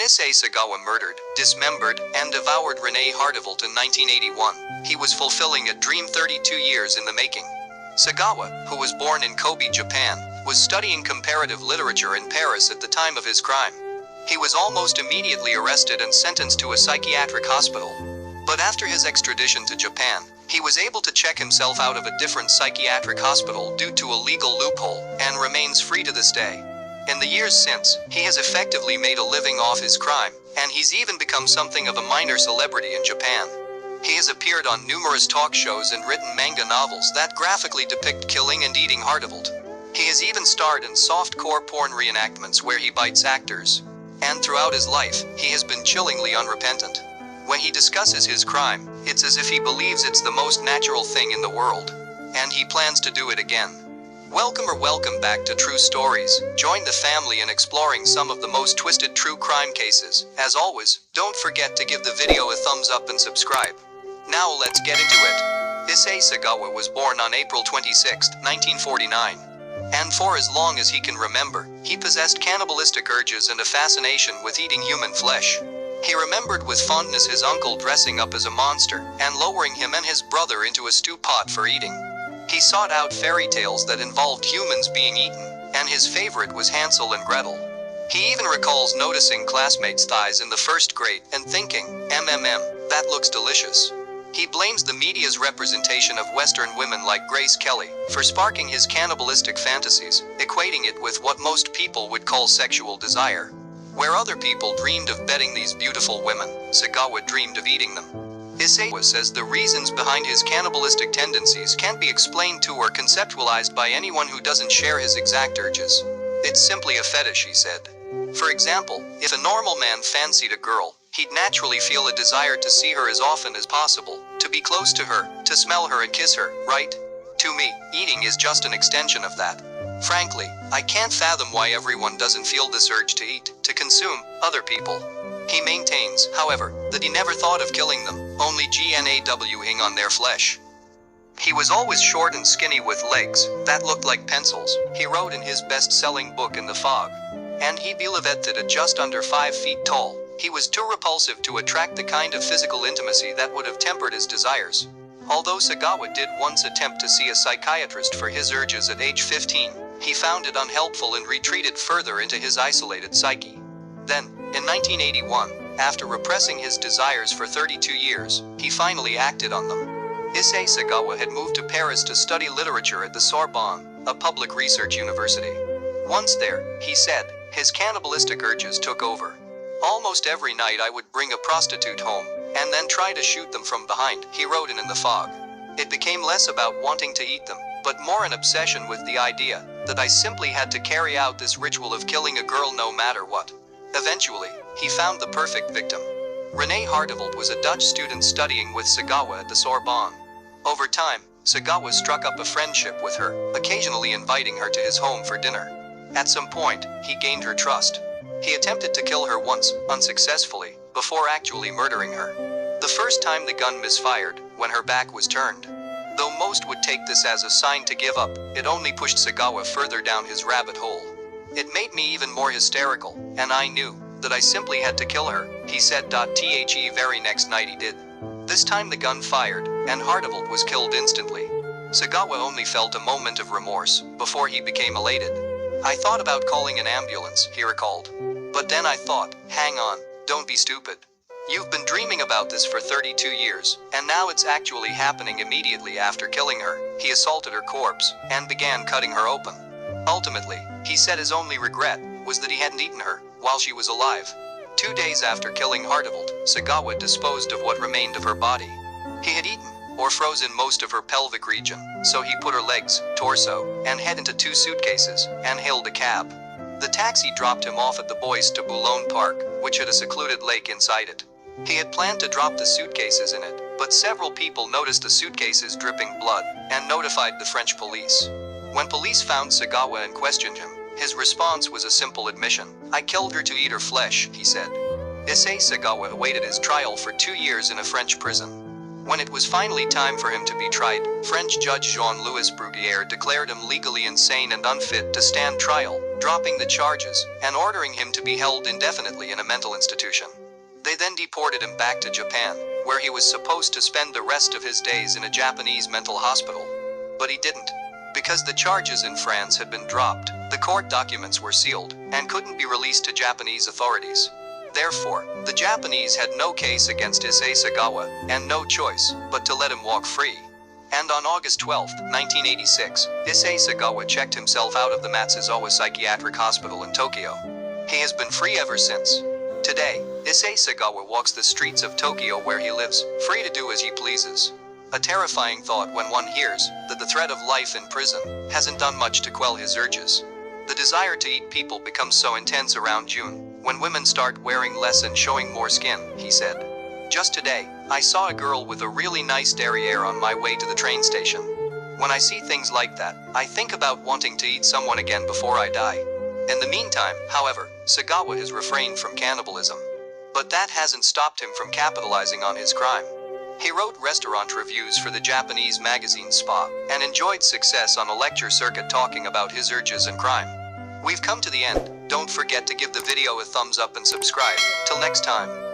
Issei Sagawa murdered, dismembered, and devoured Renée Hartevelt in 1981, he was fulfilling a dream 32 years in the making. Sagawa, who was born in Kobe, Japan, was studying comparative literature in Paris at the time of his crime. He was almost immediately arrested and sentenced to a psychiatric hospital. But after his extradition to Japan, he was able to check himself out of a different psychiatric hospital due to a legal loophole, and remains free to this day. In the years since, he has effectively made a living off his crime, and he's even become something of a minor celebrity in Japan. He has appeared on numerous talk shows and written manga novels that graphically depict killing and eating Hartevelt. He has even starred in soft-core porn reenactments where he bites actors. And throughout his life, he has been chillingly unrepentant. When he discusses his crime, it's as if he believes it's the most natural thing in the world. And he plans to do it again. Welcome back to True Stories. Join the family in exploring some of the most twisted true crime cases. As always, don't forget to give the video a thumbs up and subscribe. Now let's get into it. Issei Sagawa was born on April 26, 1949. And for as long as he can remember, he possessed cannibalistic urges and a fascination with eating human flesh. He remembered with fondness his uncle dressing up as a monster and lowering him and his brother into a stew pot for eating. He sought out fairy tales that involved humans being eaten, and his favorite was Hansel and Gretel. He even recalls noticing classmates' thighs in the first grade and thinking, that looks delicious. He blames the media's representation of Western women like Grace Kelly for sparking his cannibalistic fantasies, equating it with what most people would call sexual desire. Where other people dreamed of bedding these beautiful women, Sagawa dreamed of eating them. Issei says the reasons behind his cannibalistic tendencies can't be explained to or conceptualized by anyone who doesn't share his exact urges. It's simply a fetish, he said. For example, if a normal man fancied a girl, he'd naturally feel a desire to see her as often as possible, to be close to her, to smell her and kiss her, right? To me, eating is just an extension of that. Frankly, I can't fathom why everyone doesn't feel this urge to eat, to consume, other people. He maintains, however, that he never thought of killing them, only gnawing on their flesh. He was always short and skinny with legs that looked like pencils, he wrote in his best-selling book In the Fog. And he'd be levitated at just under 5 feet tall. He was too repulsive to attract the kind of physical intimacy that would have tempered his desires. Although Sagawa did once attempt to see a psychiatrist for his urges at age 15, he found it unhelpful and retreated further into his isolated psyche. Then, in 1981, after repressing his desires for 32 years, he finally acted on them. Issei Sagawa had moved to Paris to study literature at the Sorbonne, a public research university. Once there, he said, his cannibalistic urges took over. Almost every night I would bring a prostitute home, and then try to shoot them from behind, he wrote in The Fog. It became less about wanting to eat them, but more an obsession with the idea that I simply had to carry out this ritual of killing a girl no matter what. Eventually, he found the perfect victim. Renée Hartevelt was a Dutch student studying with Sagawa at the Sorbonne. Over time, Sagawa struck up a friendship with her, occasionally inviting her to his home for dinner. At some point, he gained her trust. He attempted to kill her once, unsuccessfully, before actually murdering her. The first time the gun misfired, when her back was turned. Though most would take this as a sign to give up, it only pushed Sagawa further down his rabbit hole. It made me even more hysterical, and I knew that I simply had to kill her, he said. The very next night he did. This time the gun fired, and Hartevelt was killed instantly. Sagawa only felt a moment of remorse, before he became elated. I thought about calling an ambulance, he recalled. But then I thought, hang on, don't be stupid. You've been dreaming about this for 32 years, and now it's actually happening immediately after killing her. He assaulted her corpse, and began cutting her open. Ultimately, he said his only regret was that he hadn't eaten her while she was alive. 2 days after killing Hartevelt, Sagawa disposed of what remained of her body. He had eaten or frozen most of her pelvic region, so he put her legs, torso, and head into 2 suitcases and hailed a cab. The taxi dropped him off at the Bois de Boulogne Park, which had a secluded lake inside it. He had planned to drop the suitcases in it, but several people noticed the suitcases dripping blood and notified the French police. When police found Sagawa and questioned him, his response was a simple admission. I killed her to eat her flesh, he said. Issei Sagawa awaited his trial for 2 years in a French prison. When it was finally time for him to be tried, French judge Jean-Louis Bruguière declared him legally insane and unfit to stand trial, dropping the charges and ordering him to be held indefinitely in a mental institution. They then deported him back to Japan, where he was supposed to spend the rest of his days in a Japanese mental hospital. But he didn't. Because the charges in France had been dropped, the court documents were sealed and couldn't be released to Japanese authorities. Therefore, the Japanese had no case against Issei Sagawa and no choice but to let him walk free. And on August 12, 1986, Issei Sagawa checked himself out of the Matsuzawa Psychiatric Hospital in Tokyo. He has been free ever since. Today, Issei Sagawa walks the streets of Tokyo where he lives, free to do as he pleases. A terrifying thought when one hears that the threat of life in prison hasn't done much to quell his urges. The desire to eat people becomes so intense around June, when women start wearing less and showing more skin, he said. Just today, I saw a girl with a really nice derriere on my way to the train station. When I see things like that, I think about wanting to eat someone again before I die. In the meantime, however, Sagawa has refrained from cannibalism. But that hasn't stopped him from capitalizing on his crime. He wrote restaurant reviews for the Japanese magazine Spa, and enjoyed success on a lecture circuit talking about his urges and crime. We've come to the end. Don't forget to give the video a thumbs up and subscribe. Till next time.